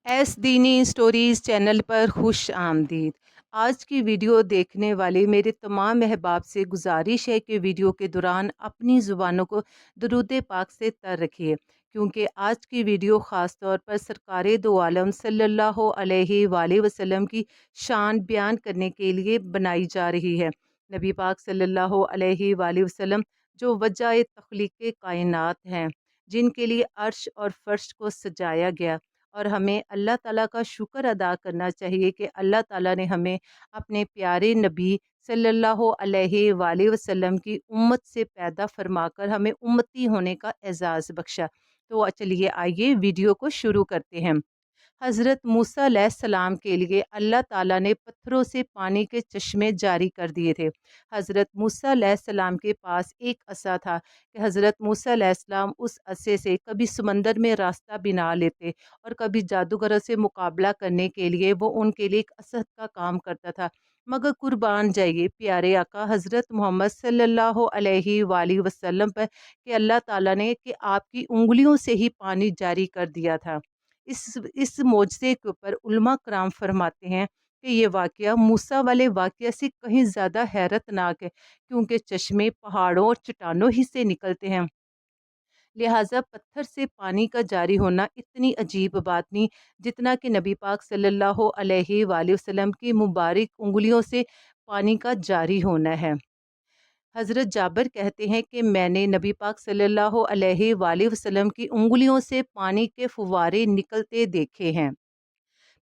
S دینی stories channel پر خوش آمدید۔ آج کی ویڈیو دیکھنے والے میرے تمام احباب سے گزارش ہے کہ ویڈیو کے دوران اپنی زبانوں کو درود پاک سے تر رکھیے، کیونکہ آج کی ویڈیو خاص طور پر سرکار دو عالم صلی اللہ علیہ وآلہ وسلم کی شان بیان کرنے کے لیے بنائی جا رہی ہے۔ نبی پاک صلی اللہ علیہ وآلہ وسلم جو وجہ تخلیق کائنات ہیں، جن کے لیے عرش اور فرش کو سجایا گیا، اور ہمیں اللہ تعالیٰ کا شکر ادا کرنا چاہیے کہ اللہ تعالیٰ نے ہمیں اپنے پیارے نبی صلی اللہ علیہ وآلہ وسلم کی امت سے پیدا فرما کر ہمیں امتی ہونے کا اعزاز بخشا۔ تو چلیے آئیے ویڈیو کو شروع کرتے ہیں۔ حضرت موسیٰ علیہ السلام کے لیے اللہ تعالیٰ نے پتھروں سے پانی کے چشمے جاری کر دیے تھے۔ حضرت موسیٰ علیہ السلام کے پاس ایک عصا تھا کہ حضرت موسیٰ علیہ السلام اس عصے سے کبھی سمندر میں راستہ بنا لیتے اور کبھی جادوگروں سے مقابلہ کرنے کے لیے وہ ان کے لیے ایک اسد کا کام کرتا تھا۔ مگر قربان جائیے پیارے آقا حضرت محمد صلی اللہ علیہ وآلہ وسلم پر کہ اللہ تعالیٰ نے کہ آپ کی انگلیوں سے ہی پانی جاری کر دیا تھا۔ اس معجزے کے اوپر علماء کرام فرماتے ہیں کہ یہ واقعہ موسیٰ والے واقعہ سے کہیں زیادہ حیرت ناک ہے، کیونکہ چشمے پہاڑوں اور چٹانوں ہی سے نکلتے ہیں، لہٰذا پتھر سے پانی کا جاری ہونا اتنی عجیب بات نہیں جتنا کہ نبی پاک صلی اللہ علیہ وآلہ وسلم کی مبارک انگلیوں سے پانی کا جاری ہونا ہے۔ حضرت جابر کہتے ہیں کہ میں نے نبی پاک صلی اللہ علیہ وآلہ وسلم کی انگلیوں سے پانی کے فوارے نکلتے دیکھے ہیں۔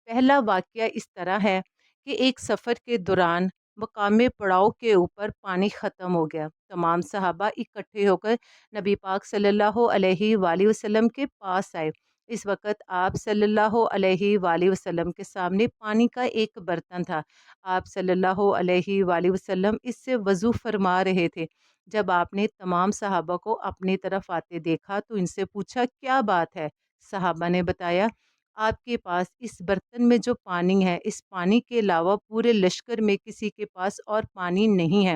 پہلا واقعہ اس طرح ہے کہ ایک سفر کے دوران مقام پڑاؤ کے اوپر پانی ختم ہو گیا۔ تمام صحابہ اکٹھے ہو کر نبی پاک صلی اللہ علیہ وآلہ وسلم کے پاس آئے۔ اس وقت آپ صلی اللہ علیہ وآلہ وسلم کے سامنے پانی کا ایک برتن تھا۔ آپ صلی اللہ علیہ وآلہ وسلم اس سے وضو فرما رہے تھے۔ جب آپ نے تمام صحابہ کو اپنی طرف آتے دیکھا تو ان سے پوچھا کیا بات ہے؟ صحابہ نے بتایا آپ کے پاس اس برتن میں جو پانی ہے، اس پانی کے علاوہ پورے لشکر میں کسی کے پاس اور پانی نہیں ہے۔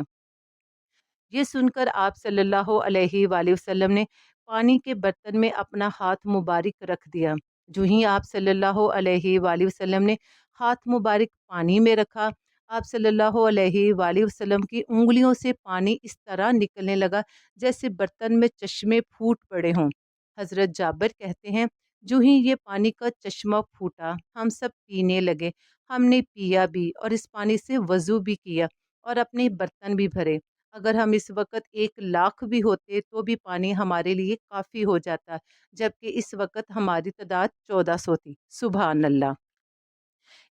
یہ سن کر آپ صلی اللہ علیہ وآلہ وسلم نے پانی کے برتن میں اپنا ہاتھ مبارک رکھ دیا۔ جو ہی آپ صلی اللہ علیہ وآلہ وسلم نے ہاتھ مبارک پانی میں رکھا، آپ صلی اللہ علیہ وآلہ وسلم کی انگلیوں سے پانی اس طرح نکلنے لگا جیسے برتن میں چشمے پھوٹ پڑے ہوں۔ حضرت جابر کہتے ہیں جو ہی یہ پانی کا چشمہ پھوٹا ہم سب پینے لگے۔ ہم نے پیا بھی اور اس پانی سے وضو بھی کیا اور اپنے برتن بھی بھرے۔ اگر ہم اس وقت 1,00,000 بھی ہوتے تو بھی پانی ہمارے لیے کافی ہو جاتا، جبکہ اس وقت ہماری تعداد 1400 تھی۔ سبحان اللہ۔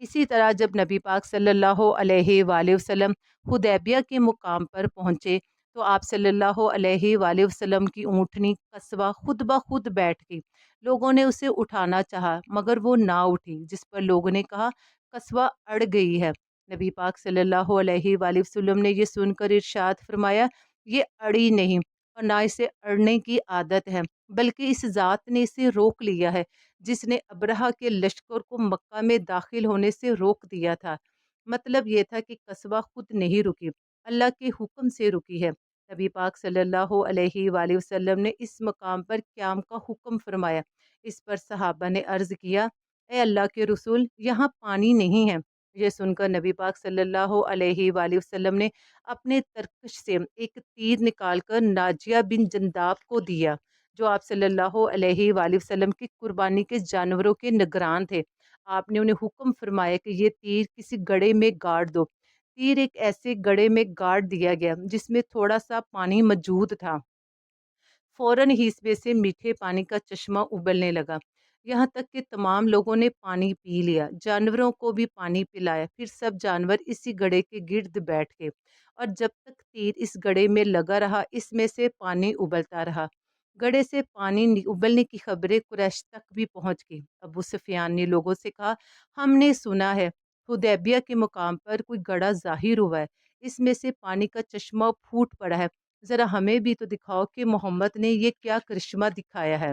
اسی طرح جب نبی پاک صلی اللہ علیہ وآلہ وسلم حدیبیہ کے مقام پر پہنچے تو آپ صلی اللہ علیہ وآلہ وسلم کی اونٹنی قصوہ خود بخود بیٹھ گئی۔ لوگوں نے اسے اٹھانا چاہا مگر وہ نہ اٹھی، جس پر لوگوں نے کہا قصوہ اڑ گئی ہے۔ نبی پاک صلی اللہ علیہ وآلہ وسلم نے یہ سن کر ارشاد فرمایا یہ اڑی نہیں اور نہ اسے اڑنے کی عادت ہے، بلکہ اس ذات نے اسے روک لیا ہے جس نے ابرہہ کے لشکر کو مکہ میں داخل ہونے سے روک دیا تھا۔ مطلب یہ تھا کہ قصوہ خود نہیں رکی، اللہ کے حکم سے رکی ہے۔ نبی پاک صلی اللہ علیہ وآلہ وسلم نے اس مقام پر قیام کا حکم فرمایا۔ اس پر صحابہ نے عرض کیا اے اللہ کے رسول یہاں پانی نہیں ہے۔ یہ سن کر نبی پاک صلی اللہ علیہ وآلہ وسلم نے اپنے ترکش سے ایک تیر نکال کر ناجیہ بن جنداب کو دیا، جو آپ صلی اللہ علیہ وآلہ وسلم کی قربانی کے جانوروں کے نگران تھے۔ آپ نے انہیں حکم فرمایا کہ یہ تیر کسی گڑھے میں گاڑ دو۔ تیر ایک ایسے گڑھے میں گاڑ دیا گیا جس میں تھوڑا سا پانی موجود تھا۔ فوراً ہی اس میں سے میٹھے پانی کا چشمہ ابلنے لگا، یہاں تک کہ تمام لوگوں نے پانی پی لیا، جانوروں کو بھی پانی پلایا۔ پھر سب جانور اسی گڑھے کے گرد بیٹھ گئے اور جب تک تیر اس گڑھے میں لگا رہا اس میں سے پانی ابلتا رہا۔ گڑھے سے پانی ابلنے کی خبریں قریش تک بھی پہنچ گئی۔ ابو سفیان نے لوگوں سے کہا ہم نے سنا ہے حدیبیہ کے مقام پر کوئی گڑھا ظاہر ہوا ہے، اس میں سے پانی کا چشمہ پھوٹ پڑا ہے، ذرا ہمیں بھی تو دکھاؤ کہ محمد نے یہ کیا کرشمہ دکھایا ہے۔